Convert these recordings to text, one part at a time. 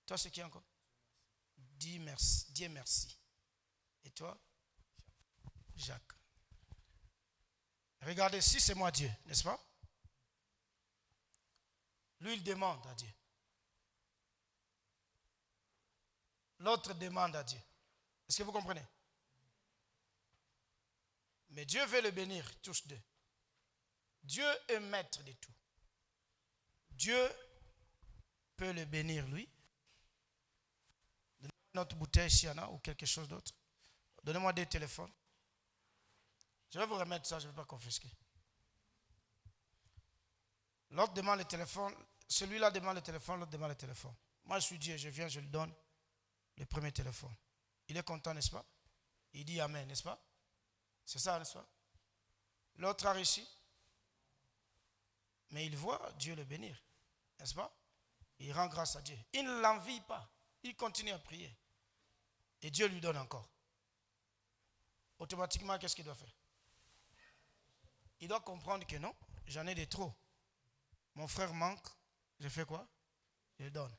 Toi, c'est qui encore? Dis merci. Dis merci. Et toi? Jacques. Regardez, si c'est moi Dieu, n'est-ce pas? Lui, il demande à Dieu. L'autre demande à Dieu. Est-ce que vous comprenez? Mais Dieu veut le bénir, tous deux. Dieu est maître de tout. Dieu peut le bénir, lui. Donnez-moi notre bouteille s'il y en a, ou quelque chose d'autre. Donnez-moi des téléphones. Je vais vous remettre ça, je ne vais pas confisquer. L'autre demande le téléphone, celui-là demande le téléphone, l'autre demande le téléphone. Moi, je suis Dieu, je viens, je lui donne le premier téléphone. Il est content, n'est-ce pas? Il dit Amen, n'est-ce pas? C'est ça, n'est-ce pas? L'autre a réussi. Mais il voit Dieu le bénir, n'est-ce pas? Il rend grâce à Dieu. Il ne l'envie pas. Il continue à prier. Et Dieu lui donne encore. Automatiquement, qu'est-ce qu'il doit faire? Il doit comprendre que non, j'en ai de trop. Mon frère manque, je fais quoi? Je le donne.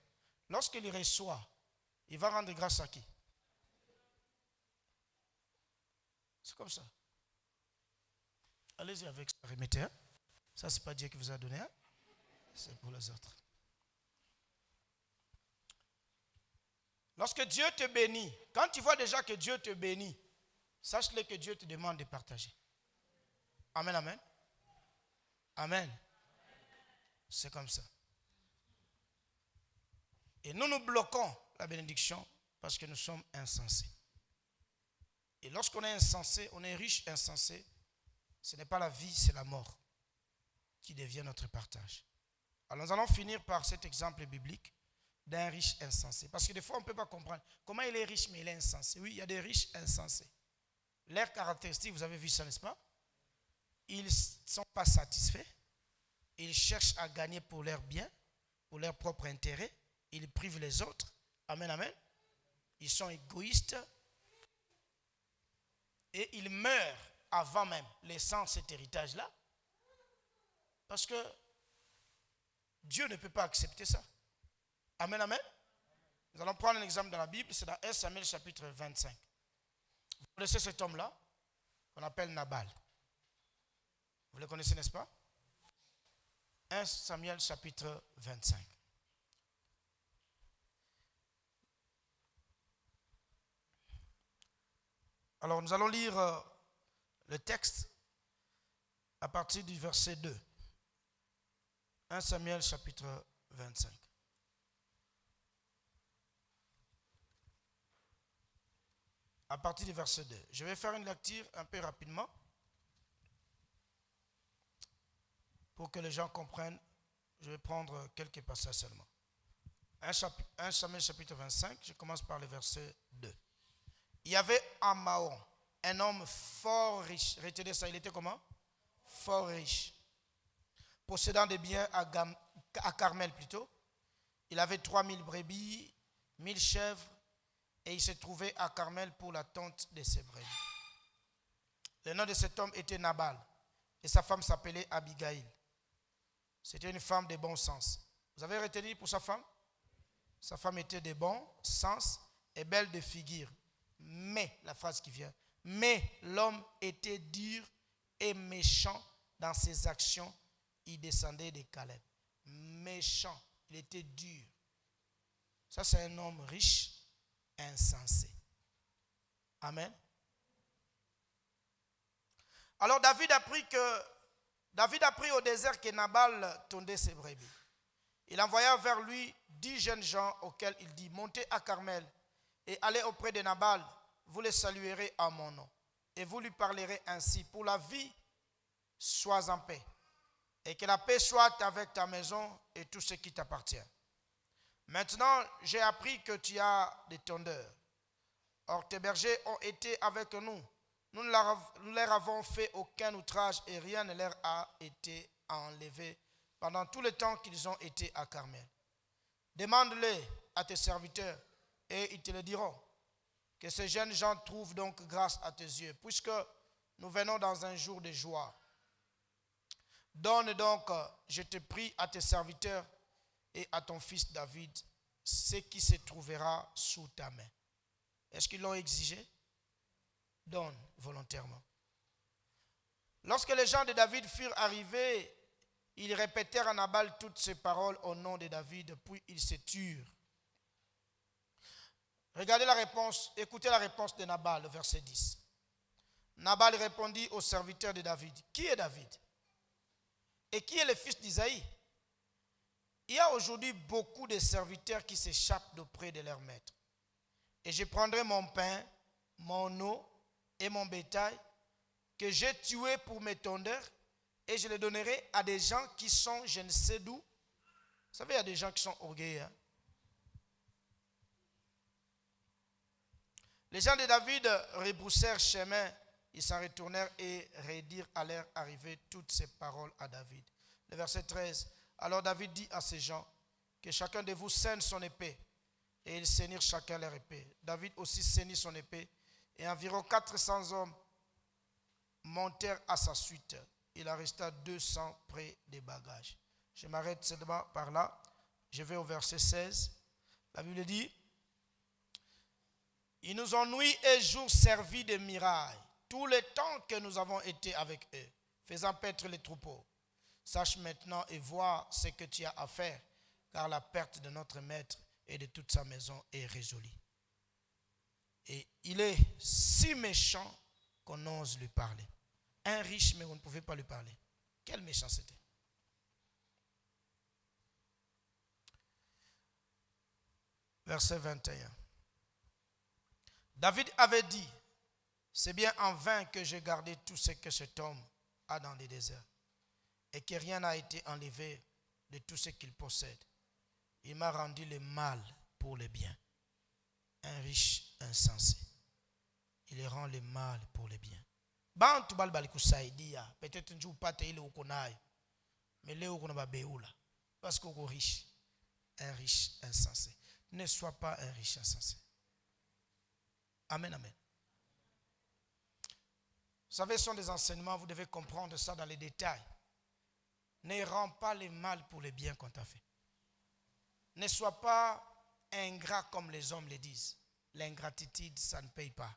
Lorsqu'il reçoit, il va rendre grâce à qui? C'est comme ça. Allez-y avec ça, remettez. Hein? Ça, ce n'est pas Dieu qui vous a donné. Hein? C'est pour les autres. Lorsque Dieu te bénit, quand tu vois déjà que Dieu te bénit, sache-le que Dieu te demande de partager. Amen, amen. Amen. C'est comme ça. Et nous nous bloquons la bénédiction parce que nous sommes insensés. Et lorsqu'on est insensé, on est riche insensé, ce n'est pas la vie, c'est la mort qui devient notre partage. Alors nous allons finir par cet exemple biblique d'un riche insensé. Parce que des fois, on ne peut pas comprendre comment il est riche, mais il est insensé. Oui, il y a des riches insensés. Leurs caractéristiques, vous avez vu ça, n'est-ce pas? Ils ne sont pas satisfaits. Ils cherchent à gagner pour leur bien, pour leur propre intérêt. Ils privent les autres. Amen, amen. Ils sont égoïstes. Et ils meurent avant même, laissant cet héritage-là. Parce que Dieu ne peut pas accepter ça. Amen, amen. Nous allons prendre un exemple dans la Bible. C'est dans 1 Samuel chapitre 25. Vous connaissez cet homme-là, qu'on appelle Nabal. Vous le connaissez, n'est-ce pas? 1 Samuel chapitre 25. Alors nous allons lire le texte à partir du verset 2. 1 Samuel chapitre 25. À partir du verset 2. Je vais faire une lecture un peu rapidement pour que les gens comprennent. Je vais prendre quelques passages seulement. 1 Samuel chapitre 25, je commence par le verset 2. Il y avait à Maon un homme fort riche. Retenez ça, il était comment? Fort riche. Possédant des biens à Carmel plutôt. Il avait 3000 brebis, 1000 chèvres, et il se trouvait à Carmel pour la tonte de ses brebis. Le nom de cet homme était Nabal, et sa femme s'appelait Abigail. C'était une femme de bon sens. Vous avez retenu pour sa femme? Sa femme était de bon sens et belle de figure. Mais, la phrase qui vient, mais l'homme était dur et méchant dans ses actions. Il descendait de Caleb. Méchant, il était dur. Ça, c'est un homme riche, insensé. Amen. Alors David a pris au désert que Nabal tondait ses brebis. Il envoya vers lui 10 jeunes gens auxquels il dit, montez à Carmel et allez auprès de Nabal, vous le saluerez à mon nom. Et vous lui parlerez ainsi, pour la vie, sois en paix. Et que la paix soit avec ta maison et tout ce qui t'appartient. Maintenant, j'ai appris que tu as des tondeurs. Or, tes bergers ont été avec nous. Nous ne leur avons fait aucun outrage et rien ne leur a été enlevé pendant tout le temps qu'ils ont été à Carmel. Demande-les à tes serviteurs et ils te le diront. Que ces jeunes gens trouvent donc grâce à tes yeux, puisque nous venons dans un jour de joie. Donne donc, je te prie, à tes serviteurs et à ton fils David ce qui se trouvera sous ta main. Est-ce qu'ils l'ont exigé? Donne volontairement. Lorsque les gens de David furent arrivés, ils répétèrent à Nabal toutes ces paroles au nom de David, puis ils se turent. Regardez la réponse, écoutez la réponse de Nabal, verset 10. Nabal répondit aux serviteurs de David, qui est David? Et qui est le fils d'Isaïe? Il y a aujourd'hui beaucoup de serviteurs qui s'échappent d'auprès de leur maître. Et je prendrai mon pain, mon eau et mon bétail que j'ai tué pour mes tondeurs et je les donnerai à des gens qui sont je ne sais d'où. Vous savez, il y a des gens qui sont orgueilleux. Hein? Les gens de David rebroussèrent chemin. Ils s'en retournèrent et redirent à leur arrivée toutes ces paroles à David. Le verset 13. Alors David dit à ces gens que chacun de vous ceigne son épée. Et ils ceignirent chacun leur épée. David aussi ceignit son épée. Et environ 400 hommes montèrent à sa suite. Il en resta 200 près des bagages. Je m'arrête seulement par là. Je vais au verset 16. La Bible dit, ils nous ont nuit et jour servi de miraille tout le temps que nous avons été avec eux, faisant paître les troupeaux. Sache maintenant et vois ce que tu as à faire, car la perte de notre maître et de toute sa maison est résolue. Et il est si méchant qu'on ose lui parler. Un riche, mais on ne pouvait pas lui parler. Quelle méchanceté. Verset 21. David avait dit, c'est bien en vain que j'ai gardé tout ce que cet homme a dans les déserts et que rien n'a été enlevé de tout ce qu'il possède. Il m'a rendu le mal pour le bien. Un riche insensé. Il rend le mal pour le bien. Bantu balbali kusaidia. Peut-être njoo upate ile uko nayo. Mais leo uko na babeula. Parce que uko riche. Un riche insensé. Ne sois pas un riche insensé. Amen, amen. Vous savez, ce sont des enseignements, vous devez comprendre ça dans les détails. Ne rends pas le mal pour le bien qu'on t'a fait. Ne sois pas ingrat comme les hommes le disent. L'ingratitude, ça ne paye pas.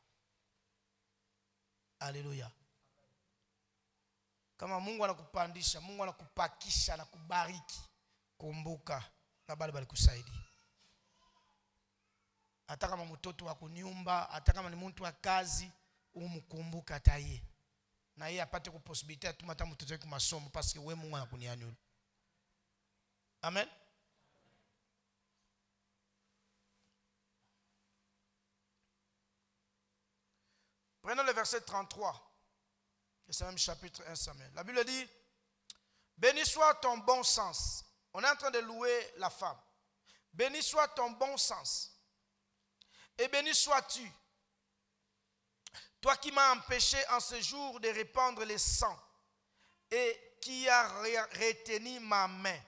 Alléluia. Kama Mungu anakupandisha, Mungu anakupakisha na kubariki, kumbuka na bali balikusaidia. Hata kama mtoto wa kunyumba, hata kama ni mtu wa kazi, umkumbuka taye. Na yeye apate kuposibilite atuma hata mtoto wake masomo parce que wewe Mungu anakunianyula. Amen. Prenons le verset 33. C'est le même chapitre 1 Samuel. La Bible dit, béni soit ton bon sens. On est en train de louer la femme. Béni soit ton bon sens. Et béni sois-tu, toi qui m'as empêché en ce jour de répandre le sang et qui a retenu ma main.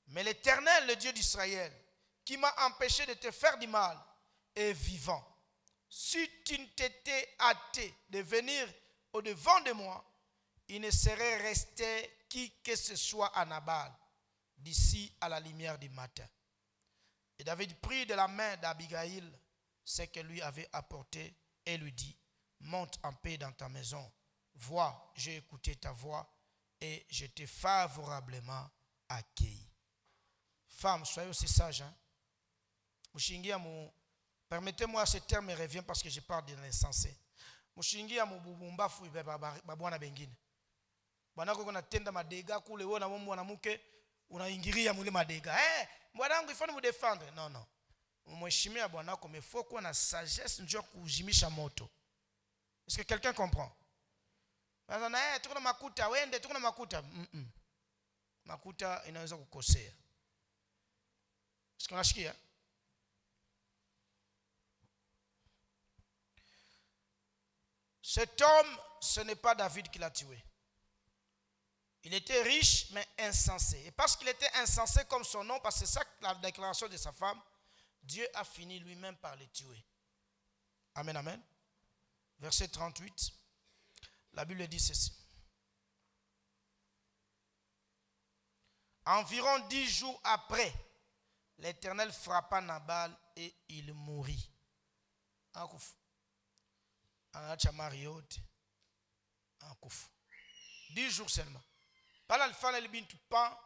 Mais l'Éternel, le Dieu d'Israël, qui m'a empêché de te faire du mal, est vivant. Si tu ne t'étais hâté de venir au-devant de moi, il ne serait resté qui que ce soit à Nabal, d'ici à la lumière du matin. Et David prit de la main d'Abigail ce que lui avait apporté et lui dit, monte en paix dans ta maison. Vois, j'ai écouté ta voix et je t'ai favorablement accueilli. Femme, soyez aussi sage. Hein? Permettez-moi, ce terme me revient parce que je parle de l'insensé. Mushingia mubumbafu babwana bengine. Bwanako kuna tenda madega kule wewe na mwanamke unaingilia mule madega. Bwanangu ifanye mudefendre. Non non. Mheshimia bwanako mais faut kuwa na sagesse njoo kujimisha moto. Est-ce que quelqu'un comprend? Sasa na tuko na makuta wende tuko na makuta. Makuta inaweza kukosea. Est-ce qu'on a Cet homme, ce n'est pas David qui l'a tué. Il était riche, mais insensé. Et parce qu'il était insensé comme son nom, parce que c'est ça la déclaration de sa femme, Dieu a fini lui-même par le tuer. Amen, amen. Verset 38. La Bible dit ceci. Environ 10 jours après, l'Éternel frappa Nabal et il mourit. En kouf. En chamariote. En kouf. 10 jours seulement. Pas la fin le bintu pan.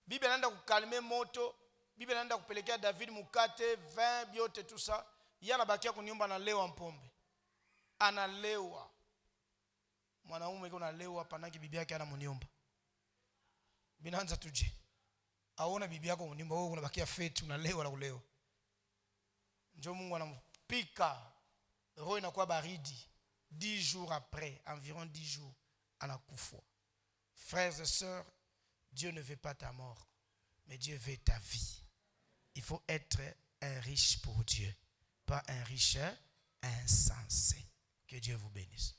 Bible nanda kukalme moto. Bible nanda kupelekea David mukate, vin, biote tout ça. Yana bakia kunyumba analewa mpombe. Analewa. Mwanaume kuna lewa panaki bibi yake ana mnyumba. Binaanza tuje. Aona bibi yako mnyumba wewe unabakia feti unalewa na kulewa. Njoo Mungu anampika. Roho inakuwa baridi. 10 jours après, environ 10 jours, anakufa. Frères et sœurs, Dieu ne veut pas ta mort, mais Dieu veut ta vie. Il faut être un riche pour Dieu, pas un riche insensé. Que Dieu vous bénisse.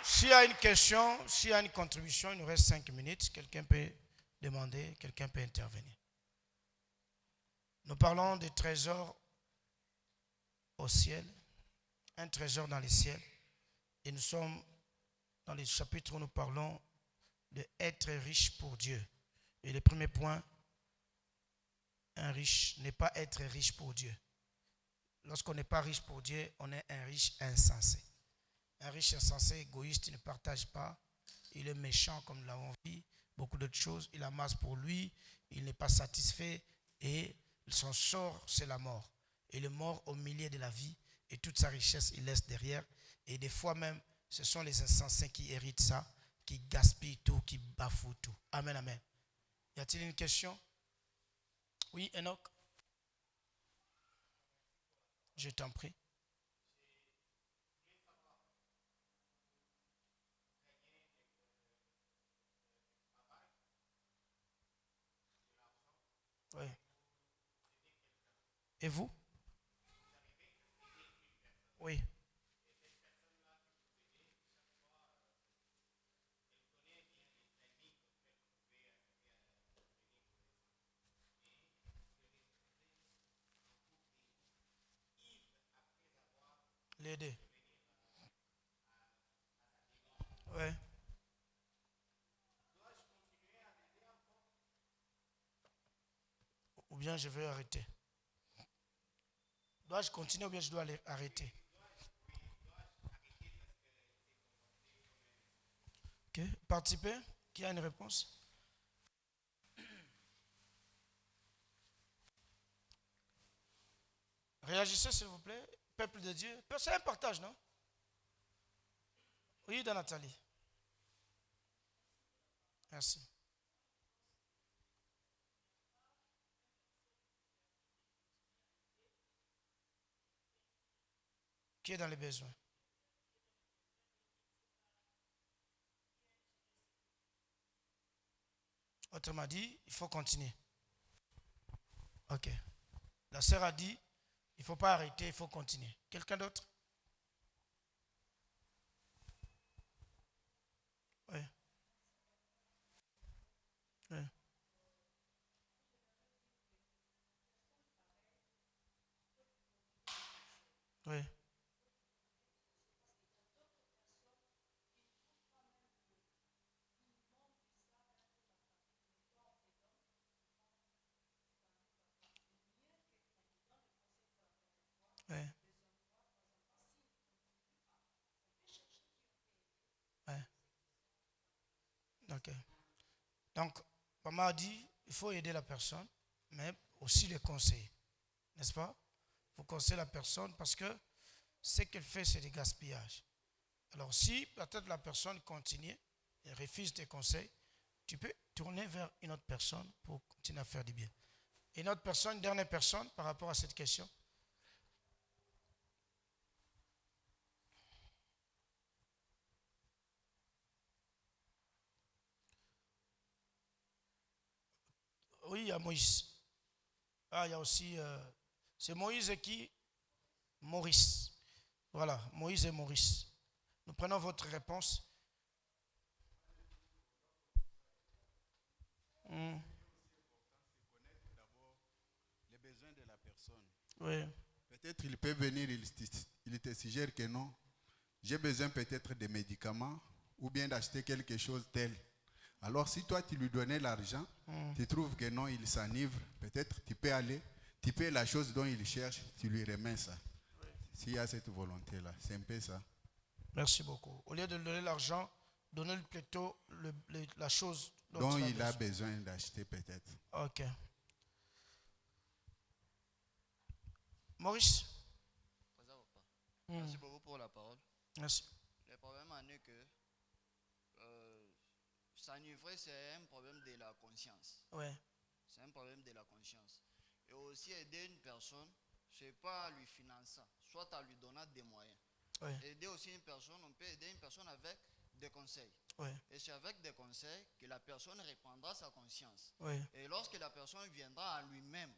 S'il y a une question, s'il y a une contribution, il nous reste 5 minutes. Quelqu'un peut demander, quelqu'un peut intervenir. Nous parlons des trésors au ciel, un trésor dans les ciels. Et nous sommes dans les chapitres où nous parlons d'être riche pour Dieu. Et le premier point, un riche n'est pas être riche pour Dieu. Lorsqu'on n'est pas riche pour Dieu, on est un riche insensé. Un riche insensé, égoïste, il ne partage pas. Il est méchant comme nous l'avons vu. Beaucoup d'autres choses. Il amasse pour lui. Il n'est pas satisfait. Et son sort, c'est la mort. Il est mort au milieu de la vie. Et toute sa richesse, il laisse derrière. Et des fois même, ce sont les insensés qui héritent ça, qui gaspillent tout, qui bafouent tout. Amen, amen. Y a-t-il une question? Oui, Enoch? Je t'en prie. Oui. Et vous? Oui. L'aider. Oui. Ou bien je vais arrêter. Dois-je continuer ou bien je dois arrêter? Ok. Participer? Qui a une réponse? Réagissez s'il vous plaît. Peuple de Dieu. C'est un partage, non? Oui, dans Nathalie. Merci. Qui est dans les besoins? Autrement dit, il faut continuer. Ok. La sœur a dit, il ne faut pas arrêter, il faut continuer. Quelqu'un d'autre? Oui. Oui. Oui. Oui. Oui. Ok. Donc, maman a dit, il faut aider la personne, mais aussi les conseiller. N'est-ce pas? Il faut conseiller la personne parce que ce qu'elle fait, c'est du gaspillage. Alors, si peut-être la personne continue et refuse tes conseils, tu peux tourner vers une autre personne pour continuer à faire du bien. Une autre personne, une dernière personne par rapport à cette question. Oui, il y a Moïse. Ah, il y a aussi. C'est Moïse et qui? Maurice. Voilà, Moïse et Maurice. Nous prenons votre réponse. Hmm. Les besoins de la personne. Oui. Peut-être il peut venir, il te suggère que non. j'ai besoin peut-être de médicaments ou bien d'acheter quelque chose tel. Alors si toi tu lui donnais l'argent, tu trouves que non, il s'enivre, peut-être tu peux aller, tu payes la chose dont il cherche, tu lui remets ça. S'il y a cette volonté-là, c'est un peu ça. Merci beaucoup. Au lieu de lui donner l'argent, donnez-lui plutôt la chose dont il a besoin d'acheter peut-être. Ok. Maurice? Merci beaucoup pour la parole. Merci. Le problème en est que s'enivrer, c'est un problème de la conscience. Ouais. C'est un problème de la conscience. Et aussi aider une personne, c'est pas en lui finançant, soit en lui donnant des moyens. Ouais. Aider aussi une personne, on peut aider une personne avec des conseils. Ouais. Et c'est avec des conseils que la personne reprendra sa conscience. Ouais. Et lorsque la personne viendra à lui-même,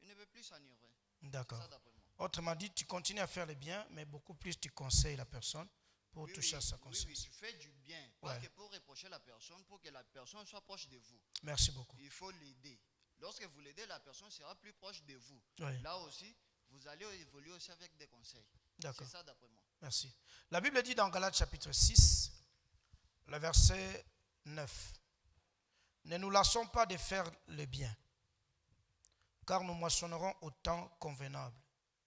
il ne veut plus s'enivrer. D'accord. C'est ça d'après moi. Autrement dit, tu continues à faire le bien, mais beaucoup plus tu conseilles la personne pour toucher à sa conscience. Oui, tu fais du bien. Pas que pour reprocher la personne, pour que la personne soit proche de vous. Merci beaucoup. Il faut l'aider. Lorsque vous l'aidez, la personne sera plus proche de vous. Oui. Là aussi, vous allez évoluer aussi avec des conseils. D'accord. C'est ça d'après moi. Merci. La Bible dit dans Galates chapitre 6, le verset 9, « Ne nous lassons pas de faire le bien, car nous moissonnerons au temps convenable,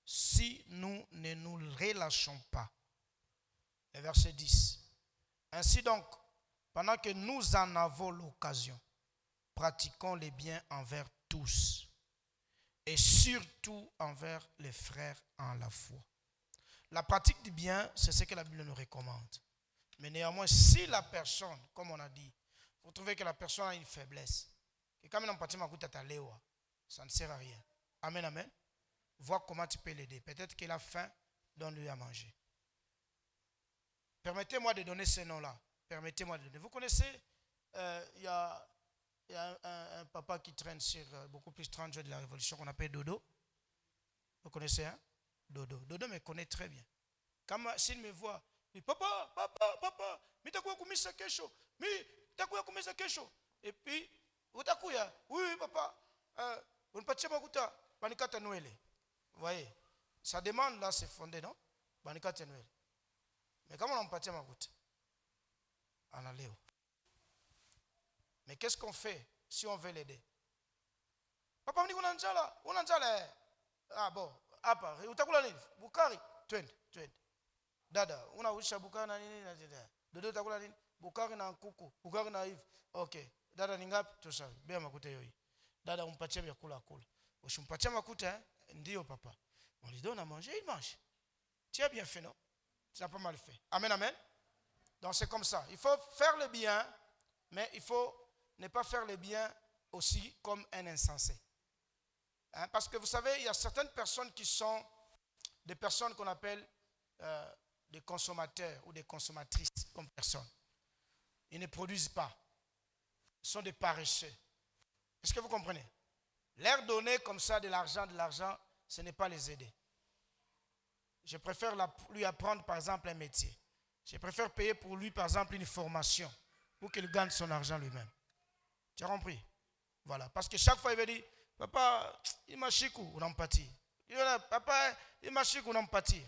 si nous ne nous relâchons pas. » Le verset 10, « Ainsi donc, pendant que nous en avons l'occasion, pratiquons les biens envers tous, et surtout envers les frères en la foi. » La pratique du bien, c'est ce que la Bible nous recommande. Mais néanmoins, si la personne, comme on a dit, vous trouvez que la personne a une faiblesse, que quand même ça ne sert à rien. Amen, amen. Vois comment tu peux l'aider. Peut-être qu'il a faim, donne-lui à manger. Permettez-moi de donner ces noms-là. Permettez-moi de donner. Vous connaissez, il y a un papa qui traîne sur beaucoup plus 30 jours de la Révolution qu'on appelle Dodo. Vous connaissez, hein? Dodo. Dodo me connaît très bien. Quand s'il me voit, il dit, papa, mi takuya kumisa kesho, mi takuya kumisa kesho. Et puis, utakuya, oui, papa, unipatie makuta, banikata Noël. Vous voyez, sa demande là, c'est fondé, non? Banikata Noël. Mais comment on patie makuta? En aléo. Mais qu'est-ce qu'on fait si on veut l'aider? Papa, on unanjala. Ah bon, apa, utakula nini? Bukari, 20. Dada, unawisha bukari na nini? Dodo utakula nini? Bukari na kuku, bukari na hivi. Okay, dada ni ngapi? Tosha, bea makuta yoyi. Dada umpatie vyakula kula. Usimpatie makuta, ndio papa. On lui donne à manger, il mange. Tu as bien fait, non? Tu n'as pas mal fait. Amen, amen. Donc c'est comme ça. Il faut faire le bien, mais il faut ne pas faire le bien aussi comme un insensé. Hein? Parce que vous savez, il y a certaines personnes qui sont des personnes qu'on appelle des consommateurs ou des consommatrices comme personne. Ils ne produisent pas. Ils sont des paresseux. Est-ce que vous comprenez? Leur donner comme ça de l'argent, ce n'est pas les aider. Je préfère lui apprendre par exemple un métier. Je préfère payer pour lui par exemple une formation pour qu'il gagne son argent lui-même. Tu as compris? Voilà. Parce que chaque fois il va dire, papa, il m'a chikou, on empathie. Papa, il m'a chikou, on empathie.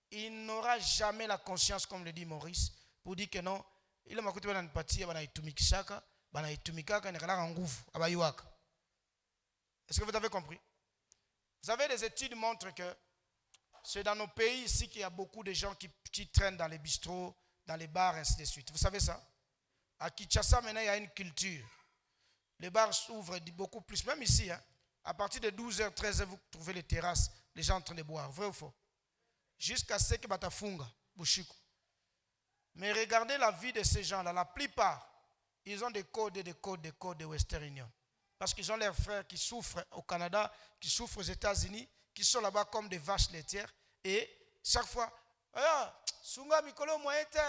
Il n'aura jamais la conscience, comme le dit Maurice, pour dire que non, il m'a coûté une empathie, il m'a itumikishaka, il m'a itumikaka, il m'a nguvu, abayuaka. Est-ce que vous avez compris? Vous savez, les études montrent que c'est dans nos pays ici qu'il y a beaucoup de gens qui traînent dans les bistrots, dans les bars, ainsi de suite. Vous savez ça? À Kinshasa, maintenant, il y a une culture. Les bars s'ouvrent beaucoup plus, même ici. Hein, à partir de 12h, 13h, vous trouvez les terrasses, les gens en train de boire. Vrai ou faux? Jusqu'à ce que Batafunga, Bushiku. Mais regardez la vie de ces gens-là. La plupart, ils ont des codes de Western Union. Parce qu'ils ont leurs frères qui souffrent au Canada, qui souffrent aux États-Unis, qui sont là-bas comme des vaches laitières. Et chaque fois, Sunga Mikolo Moete,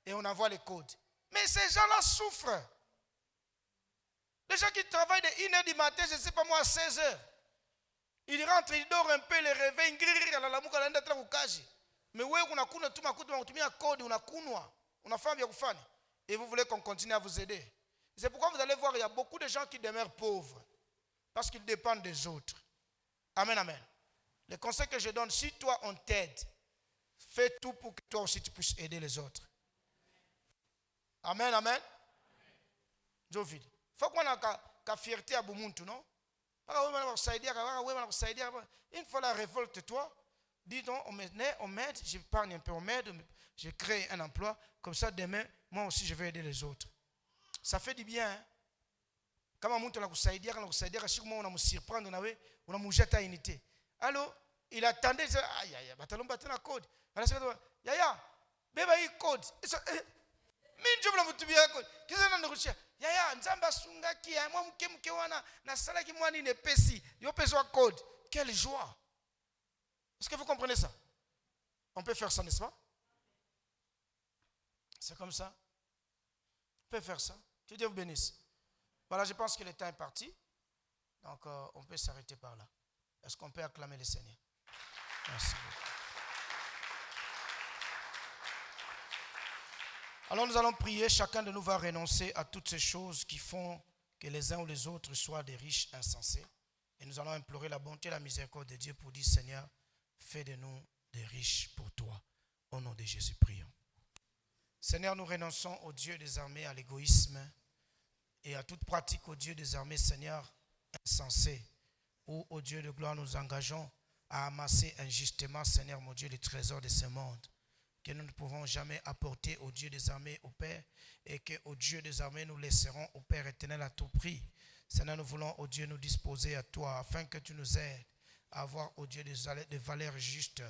et on envoie les codes. Mais ces gens-là souffrent. Les gens qui travaillent de 1h du matin, je ne sais pas moi, à 16h. Ils rentrent, ils dorment un peu, les réveillent, mais oui, on a code, on a fait bien. Et vous voulez qu'on continue à vous aider. C'est pourquoi vous allez voir, il y a beaucoup de gens qui demeurent pauvres. Parce qu'ils dépendent des autres. Amen, amen. Le conseil que je donne, si toi on t'aide, fais tout pour que toi aussi tu puisses aider les autres. Amen, amen. Jovid. Faut qu'on ait la fierté à Boumuntu, non? Une fois la révolte, toi, dis donc, on m'aide, j'épargne un peu, on m'aide, je crée un emploi, comme ça demain, moi aussi je vais aider les autres. Ça fait du bien, hein? Comme on monte la kusaidia, à chaque moment on a me surprendre, on a me jeter à unité. Alors, il attendait, il disait, aïe, aïe, batalon battu la code. Yaya, bébé, il code. Minjo bla mutu bia code. Qu'est-ce que nous Yaya, nzamba sunga ki, moi mke wana, na sala ki moi ni ne pesi, yo peso code. Quelle joie. Est-ce que vous comprenez ça? On peut faire ça, n'est-ce pas? C'est comme ça. On peut faire ça. Que Dieu vous bénisse. Voilà, je pense que le temps est parti. Donc, on peut s'arrêter par là. Est-ce qu'on peut acclamer le Seigneur? Merci beaucoup. Alors, nous allons prier. Chacun de nous va renoncer à toutes ces choses qui font que les uns ou les autres soient des riches insensés. Et nous allons implorer la bonté et la miséricorde de Dieu pour dire, Seigneur, fais de nous des riches pour toi. Au nom de Jésus, prions. Seigneur, nous renonçons au Dieu des armées, à l'égoïsme et à toute pratique au Dieu des armées, Seigneur, insensé, où au Dieu de gloire nous engageons à amasser injustement, Seigneur mon Dieu, les trésors de ce monde, que nous ne pouvons jamais apporter au Dieu des armées, au Père, et que au Dieu des armées nous laisserons au Père éternel à tout prix. Seigneur, nous voulons au Dieu nous disposer à toi, afin que tu nous aides à avoir au Dieu des valeurs justes,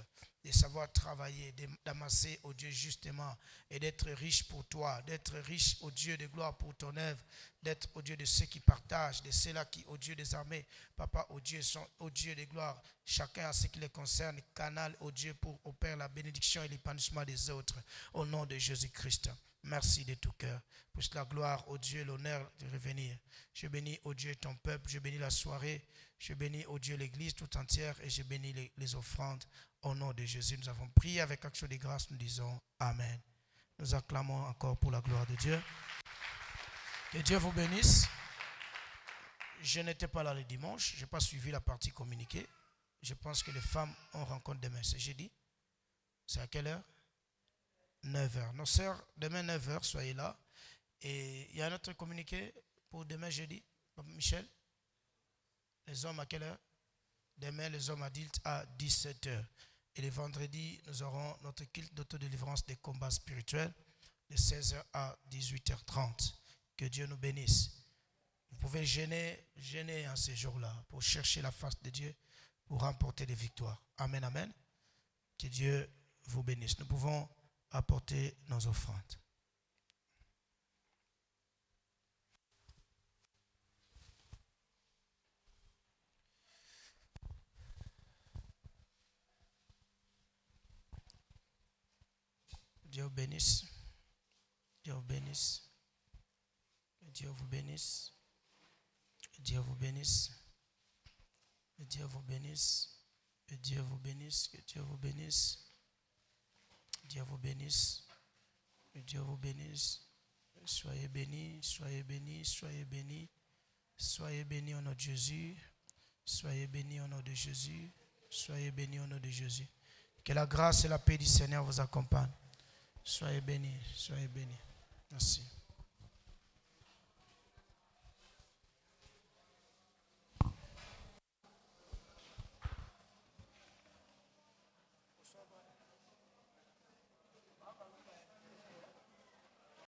de savoir travailler, d'amasser au Dieu justement et d'être riche pour toi, d'être riche au Dieu de gloire pour ton œuvre, d'être au Dieu de ceux qui partagent, de ceux-là qui, au Dieu des armées, Papa, au Dieu de gloire, chacun à ce qui les concerne, canal au Dieu pour, au Père, la bénédiction et l'épanouissement des autres, au nom de Jésus-Christ. Merci de tout cœur. Puisse la gloire au Dieu, l'honneur de revenir. Je bénis au Dieu ton peuple, je bénis la soirée, je bénis au Dieu l'église tout entière et je bénis les offrandes. Au nom de Jésus, nous avons prié avec action de grâce, nous disons Amen. Nous acclamons encore pour la gloire de Dieu. Que Dieu vous bénisse. Je n'étais pas là le dimanche, je n'ai pas suivi la partie communiquée. Je pense que les femmes ont rencontre demain, c'est jeudi. C'est à quelle heure? 9h. Nos sœurs, demain 9h, soyez là. Et il y a un autre communiqué pour demain jeudi, Michel. Les hommes à quelle heure? Demain, les hommes adultes à 17h. Et le vendredi, nous aurons notre culte d'autodélivrance des combats spirituels de 16h à 18h30. Que Dieu nous bénisse. Vous pouvez gêner en ces jours-là pour chercher la face de Dieu, pour remporter des victoires. Amen, amen. Que Dieu vous bénisse. Nous pouvons apporter nos offrandes. Dieu vous bénisse. Dieu vous bénisse. Dieu vous bénisse. Dieu vous bénisse. Dieu vous bénisse. Dieu vous bénisse. Que Dieu vous bénisse. Dieu vous bénisse. Dieu vous bénisse. Soyez bénis, soyez bénis, soyez bénis. Soyez bénis au nom de Jésus. Soyez bénis au nom de Jésus. Soyez bénis au nom de Jésus. Que la grâce et la paix du Seigneur vous accompagnent. Soyez bénis, soyez bénis. Merci.